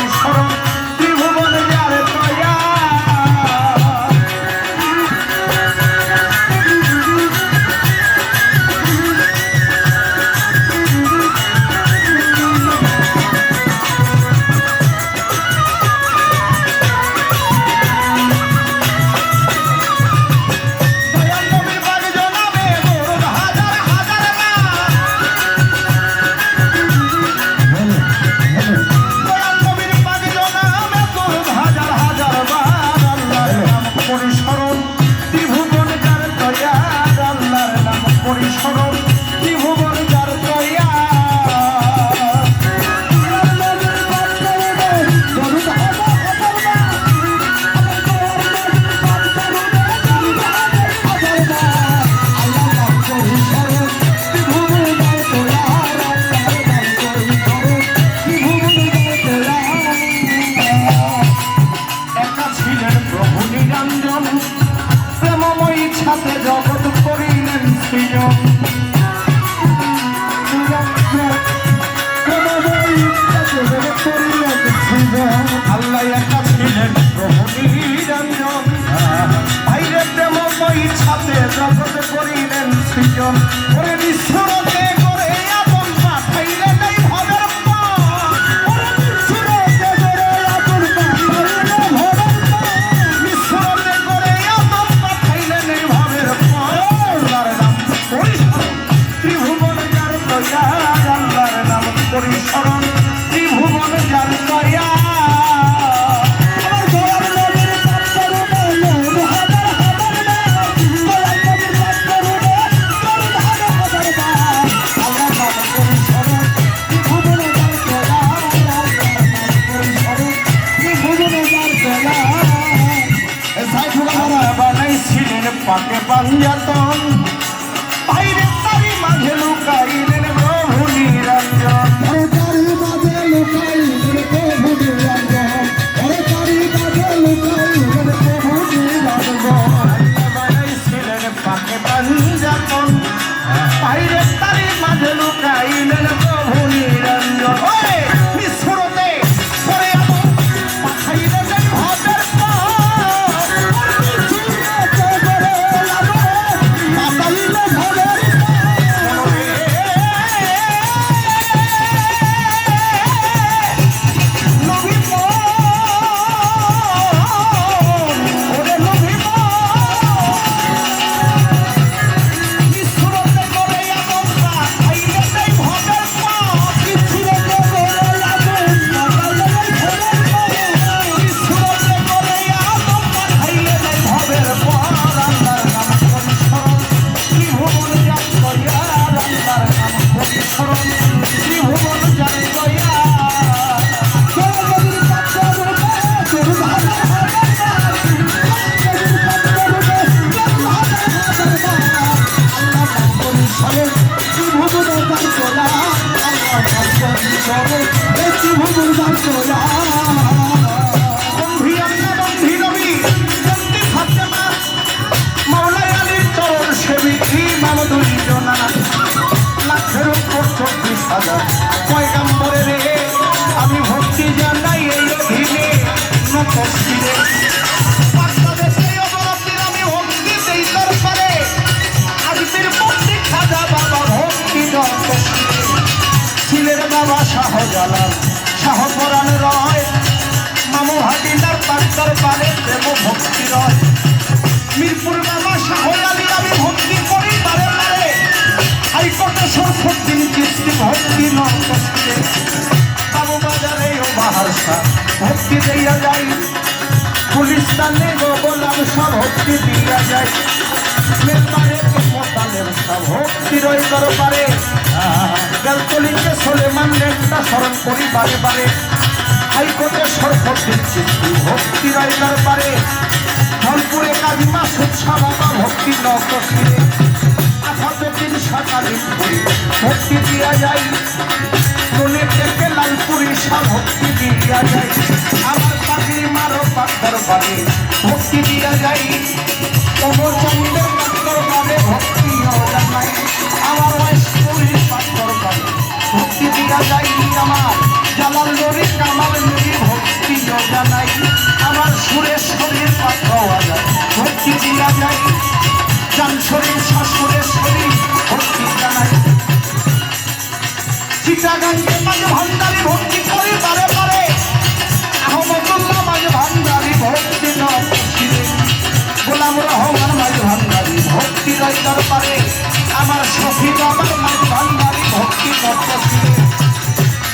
পরিসরণ ত্রিভুবন যার দয়া জগৎ করিলেন সৃজন আল্লাহ একা ছিলেন প্রভু নিরঞ্জন বাইরে প্রেমময় ইচ্ছাতে জগৎ করিলেন সৃজন করে বিশ্বরতে করে আপন পাঠাইলেন এই ভবের বিশ্বরতে করে আপন পাঠাইলেন এই ভবের ত্রিভুবন যার দয়া আল্লাহর নাম পরিসরণ ত্রিভুবন যার দয়া বানাইছিলেন পাকে পাঞ্জাতন বাইরে তারি মাঝে লুকাইলেন প্রভু নিরঞ্জন বানাইছিলেন পাকে পাঞ্জাতন বাইরে তারি মাঝে লুকাইলেন প্রভু নিরঞ্জন বিশ্বরতে করে আপন পাঠাইলেন ভবের আমি ভক্তি জানাই এই অধীনে আমি ভক্তি সেই দরবারে আজকের ভক্তি খাজা বাবা ভক্তি ছিলেন বাবা শাহজালাল শাহপরাণ রয় মামু হাটিনার পাক দরবারে প্রেম ভক্তি রয় মিরপুর বাবা শাহজালি আমি ভক্তি করি বারে বারে হাইকোর্টে সরফুদ্দিন চিস্তি ভক্তি নরকষ্টে বাবু বাজারে ও বাহারসা ভক্তি দিয়া যাই গুলিস্তানে গোলাম সব ভক্তি দিয়া যায় মেলবারে মোতালের সব ভক্তি রই দরবারে বেলতলিকে সোলেমান রেখা স্মরণ করি বারে বারে হাইকোর্টে সরফুদ্দিন চিস্তি ভক্তি রই দরবারে ধনপুরে কাজিমা সুচ্ছা বাবা ভক্তি নরকষ্টে আসাদুদ্দিন সকালে ভক্তি দিয়া যায় মনে থেকে লালপুরি সব ভক্তি দিয়া যায় আমার পাগলি মারো পাত্তর বাড়ি ভক্তি দিয়া যায় তোমার চন্দ্রের পাত্তর বাড়ে ভক্তি জানাই আমার ওয়াইশপুরি পাত্তর বাড়ি ভক্তি দিয়া যায় আমার জালাল নরি কামাল নরি জানাই আমার সুরেশ্বরীর পাওয়া যায় ভক্তি দিয়া যায় জান শরীর শাশুরেশ্বরী ভক্তি জানাই চিটাগাঙ্গে মাঝে ভান্ডারি ভক্তি করে পারে পারে আহমদুল্লাহ মাঝে ভান্ডারি ভক্তি নশিরে গোলাম রহমান মাঝে ভান্ডারি ভক্তি রয় দরবারে আমার শফিক আমার মাঝে ভান্ডারি ভক্তি নশিরে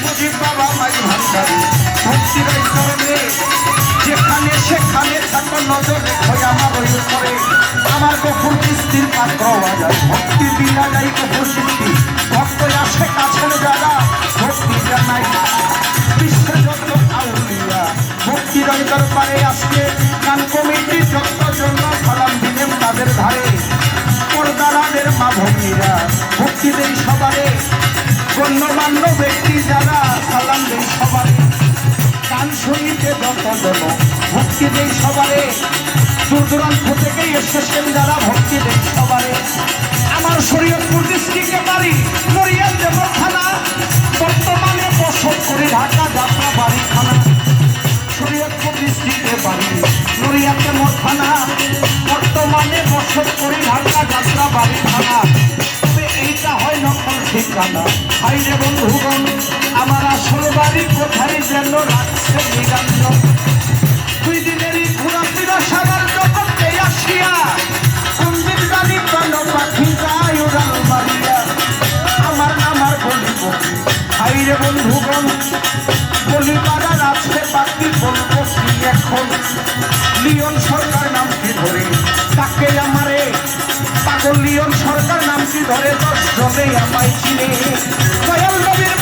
মুজিব বাবা মাঝে ভান্ডারি ভক্তি রয় দরবারে যেখানে সেখানে থাকো নজর রেখো আমার ওই উপরে আমার গফুর কিস্তির পাত্র বাজায় ভক্তি দিয়া যায় গফুর কিস্তি ভক্ত আসে কাছের যারা ভক্তি জানাই বিশ্বের যত আউলিয়া ভক্তি রয় দরবারে আজকে গান কমিটির যত জন্য সালাম দিলেন তাদের ধারে পর্দারাদের মা ভগ্নীরা ভক্তি দেই সবারে গণ্যমান্য ব্যক্তি যারা সালাম দেই সবারে গান শুনিতে যত জন ভক্তি দেই সবারে দূর দূরান্ত থেকে এসেছেন যারা ভক্তি দেই সবারে আমার শরীয়তপুর ডিস্ট্রিক্টে বাড়ি নড়িয়াল দেবর থানা বর্তমানে বসত করে ঢাকা যাত্রা বাড়ি থানা শরীয়তপুর ডিস্ট্রিক্টে বাড়ি নড়িয়াল দেবর থানা বর্তমানে বসত করে ঢাকা যাত্রা বাড়ি থানা তবে এইটা হয় নকল ঠিকানা হাইরে বন্ধুগণ আমার আসল বাড়ি কোথায় যেন রাখছে নিরঞ্জন দুই দিনেরই ঘোরাফেরা সাবার জগতে আসিয়া মন্দির জানি প্রাণ পাখি যায় উড়াল মারিয়া আমার নামার বলি বলি হাইরে বন্ধুগণ বলি পাড়ার আছে পাখি বলবো কি এখন লিওন সরকার নামটি ধরে তাকে আমারে পাগল লিওন সরকার নামটি ধরে 10 জনে আমায় চিনে দয়াল নবীর